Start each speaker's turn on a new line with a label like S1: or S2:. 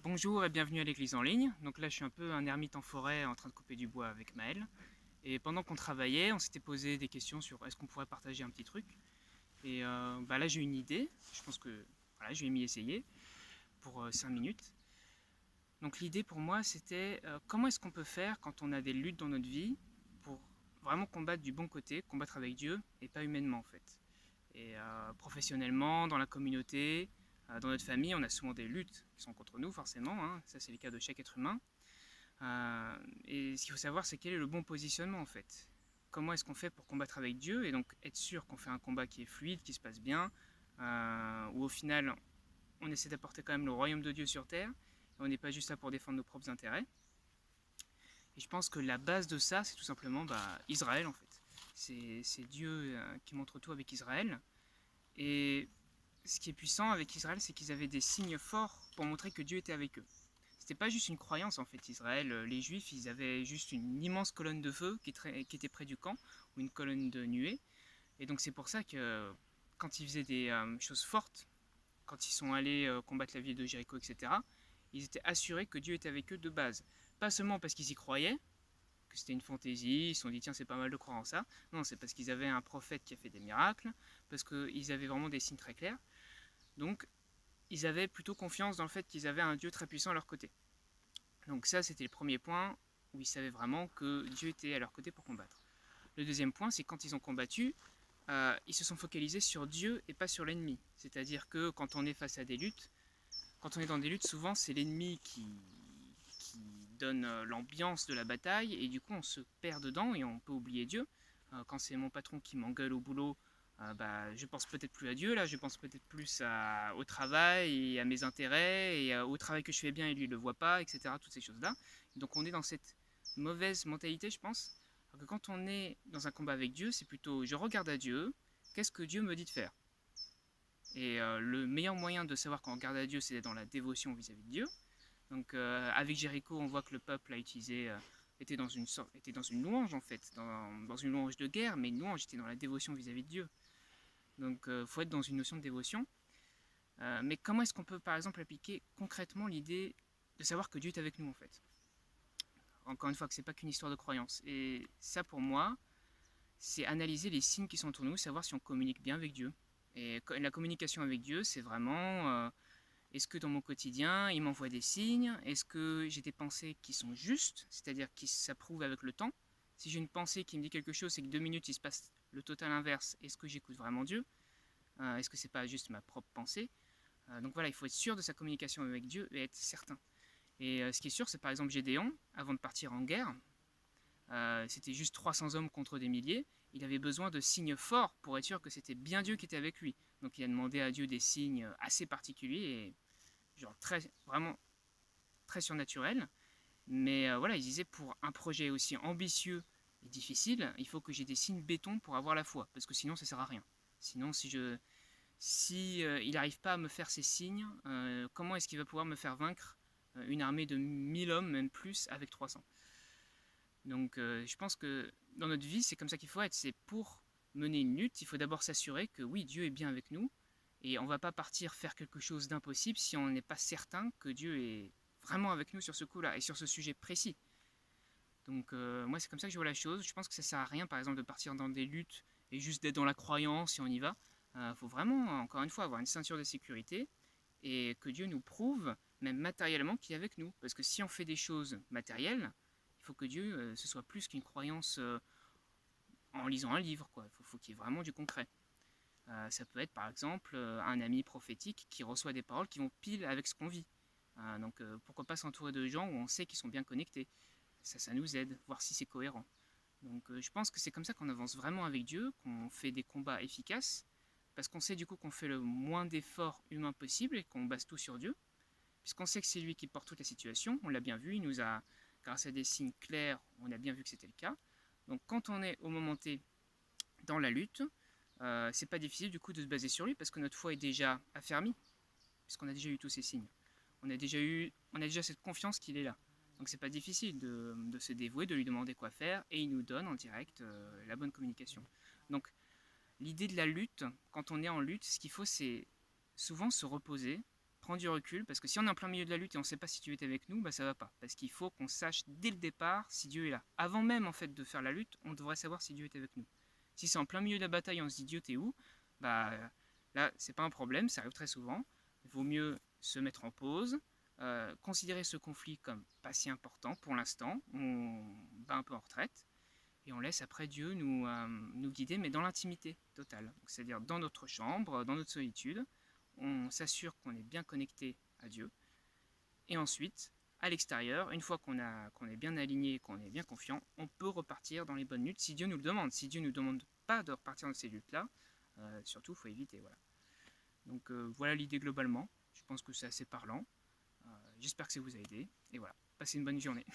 S1: Bonjour et bienvenue à l'église en ligne. Donc là, je suis un peu un ermite en forêt en train de couper du bois avec Maël. Et pendant qu'on travaillait, on s'était posé des questions sur est-ce qu'on pourrait partager un petit truc. Et là, j'ai une idée. Je pense que voilà, je vais m'y essayer pour 5 minutes. Donc l'idée pour moi, c'était comment est-ce qu'on peut faire quand on a des luttes dans notre vie pour vraiment combattre du bon côté, combattre avec Dieu et pas humainement en fait. Et professionnellement, dans la communauté, dans notre famille, on a souvent des luttes qui sont contre nous, forcément. Hein. Ça, c'est le cas de chaque être humain. Et ce qu'il faut savoir, c'est quel est le bon positionnement, en fait. Comment est-ce qu'on fait pour combattre avec Dieu et donc être sûr qu'on fait un combat qui est fluide, qui se passe bien, où au final, on essaie d'apporter quand même le royaume de Dieu sur terre, et on n'est pas juste là pour défendre nos propres intérêts. Et je pense que la base de ça, c'est tout simplement Israël, en fait. C'est Dieu qui montre tout avec Israël. Et ce qui est puissant avec Israël, c'est qu'ils avaient des signes forts pour montrer que Dieu était avec eux. C'était pas juste une croyance en fait, Israël. Les Juifs, ils avaient juste une immense colonne de feu qui était près du camp, ou une colonne de nuée. Et donc c'est pour ça que quand ils faisaient des choses fortes, quand ils sont allés combattre la ville de Jéricho, etc., ils étaient assurés que Dieu était avec eux de base. Pas seulement parce qu'ils y croyaient, que c'était une fantaisie, ils se sont dit tiens c'est pas mal de croire en ça. Non, c'est parce qu'ils avaient un prophète qui a fait des miracles, parce qu'ils avaient vraiment des signes très clairs. Donc ils avaient plutôt confiance dans le fait qu'ils avaient un Dieu très puissant à leur côté. Donc ça, c'était le premier point où ils savaient vraiment que Dieu était à leur côté pour combattre. Le deuxième point, c'est quand ils ont combattu, ils se sont focalisés sur Dieu et pas sur l'ennemi. C'est-à-dire que quand on est face à des luttes, quand on est dans des luttes, souvent c'est l'ennemi qui donne l'ambiance de la bataille et du coup on se perd dedans et on peut oublier Dieu. Quand c'est mon patron qui m'engueule au boulot, je pense peut-être plus à Dieu, là, je pense peut-être plus au travail et à mes intérêts et au travail que je fais bien et lui il le voit pas, etc. Toutes ces choses-là. Donc on est dans cette mauvaise mentalité, je pense. Alors que quand on est dans un combat avec Dieu, c'est plutôt je regarde à Dieu, qu'est-ce que Dieu me dit de faire. Et le meilleur moyen de savoir qu'on regarde à Dieu, c'est d'être dans la dévotion vis-à-vis de Dieu. Donc avec Jéricho, on voit que le peuple a utilisé était dans une louange en fait, dans une louange de guerre, mais une louange était dans la dévotion vis-à-vis de Dieu. Donc il faut être dans une notion de dévotion. Mais comment est-ce qu'on peut par exemple appliquer concrètement l'idée de savoir que Dieu est avec nous en fait. Encore une fois, que c'est pas qu'une histoire de croyance. Et ça pour moi, c'est analyser les signes qui sont autour de nous, savoir si on communique bien avec Dieu. Et la communication avec Dieu, c'est vraiment est-ce que dans mon quotidien, il m'envoie des signes? Est-ce que j'ai des pensées qui sont justes, c'est-à-dire qui s'approuvent avec le temps? Si j'ai une pensée qui me dit quelque chose et que 2 minutes il se passe le total inverse, est-ce que j'écoute vraiment Dieu? Est-ce que c'est pas juste ma propre pensée? Donc voilà, il faut être sûr de sa communication avec Dieu et être certain. Et ce qui est sûr, c'est par exemple Gédéon, avant de partir en guerre, c'était juste 300 hommes contre des milliers. Il avait besoin de signes forts pour être sûr que c'était bien Dieu qui était avec lui. Donc il a demandé à Dieu des signes assez particuliers et genre vraiment très surnaturels. Mais voilà, il disait pour un projet aussi ambitieux et difficile, il faut que j'ai des signes béton pour avoir la foi, parce que sinon ça sert à rien. Sinon, si il n'arrive pas à me faire ces signes, comment est-ce qu'il va pouvoir me faire vaincre une armée de 1000 hommes, même plus, avec 300? Donc je pense que dans notre vie, c'est comme ça qu'il faut être. C'est pour mener une lutte, il faut d'abord s'assurer que oui, Dieu est bien avec nous. Et on ne va pas partir faire quelque chose d'impossible si on n'est pas certain que Dieu est vraiment avec nous sur ce coup-là et sur ce sujet précis. Donc moi, c'est comme ça que je vois la chose. Je pense que ça sert à rien, par exemple, de partir dans des luttes et juste d'être dans la croyance et on y va. Il faut vraiment, encore une fois, avoir une ceinture de sécurité et que Dieu nous prouve, même matériellement, qu'il est avec nous. Parce que si on fait des choses matérielles, il faut que Dieu, ce soit plus qu'une croyance en lisant un livre, quoi. Faut qu'il y ait vraiment du concret. Ça peut être par exemple un ami prophétique qui reçoit des paroles qui vont pile avec ce qu'on vit. Donc pourquoi pas s'entourer de gens où on sait qu'ils sont bien connectés. Ça nous aide, voir si c'est cohérent. Donc je pense que c'est comme ça qu'on avance vraiment avec Dieu, qu'on fait des combats efficaces, parce qu'on sait du coup qu'on fait le moins d'efforts humains possible et qu'on base tout sur Dieu, puisqu'on sait que c'est lui qui porte toute la situation, on l'a bien vu, il nous a, grâce à des signes clairs, on a bien vu que c'était le cas. Donc quand on est au moment T dans la lutte, c'est pas difficile du coup de se baser sur lui, parce que notre foi est déjà affermie, puisqu'on a déjà eu tous ces signes. On a déjà cette confiance qu'il est là. Donc c'est pas difficile de se dévouer, de lui demander quoi faire, et il nous donne en direct la bonne communication. Donc l'idée de la lutte, quand on est en lutte, ce qu'il faut c'est souvent se reposer, prends du recul, parce que si on est en plein milieu de la lutte et on ne sait pas si Dieu est avec nous, bah ça va pas. Parce qu'il faut qu'on sache dès le départ si Dieu est là. Avant même en fait de faire la lutte, on devrait savoir si Dieu est avec nous. Si c'est en plein milieu de la bataille, on se dit Dieu t'es où, bah là c'est pas un problème, ça arrive très souvent. Il vaut mieux se mettre en pause, considérer ce conflit comme pas si important pour l'instant, on va un peu en retraite, et on laisse après Dieu nous guider, mais dans l'intimité totale. C'est-à-dire dans notre chambre, dans notre solitude, on s'assure qu'on est bien connecté à Dieu, et ensuite, à l'extérieur, une fois qu'on est bien aligné, qu'on est bien confiant, on peut repartir dans les bonnes luttes si Dieu nous le demande. Si Dieu ne nous demande pas de repartir dans ces luttes-là, surtout, il faut éviter. Voilà. Donc voilà l'idée globalement. Je pense que c'est assez parlant. J'espère que ça vous a aidé. Et voilà, passez une bonne journée.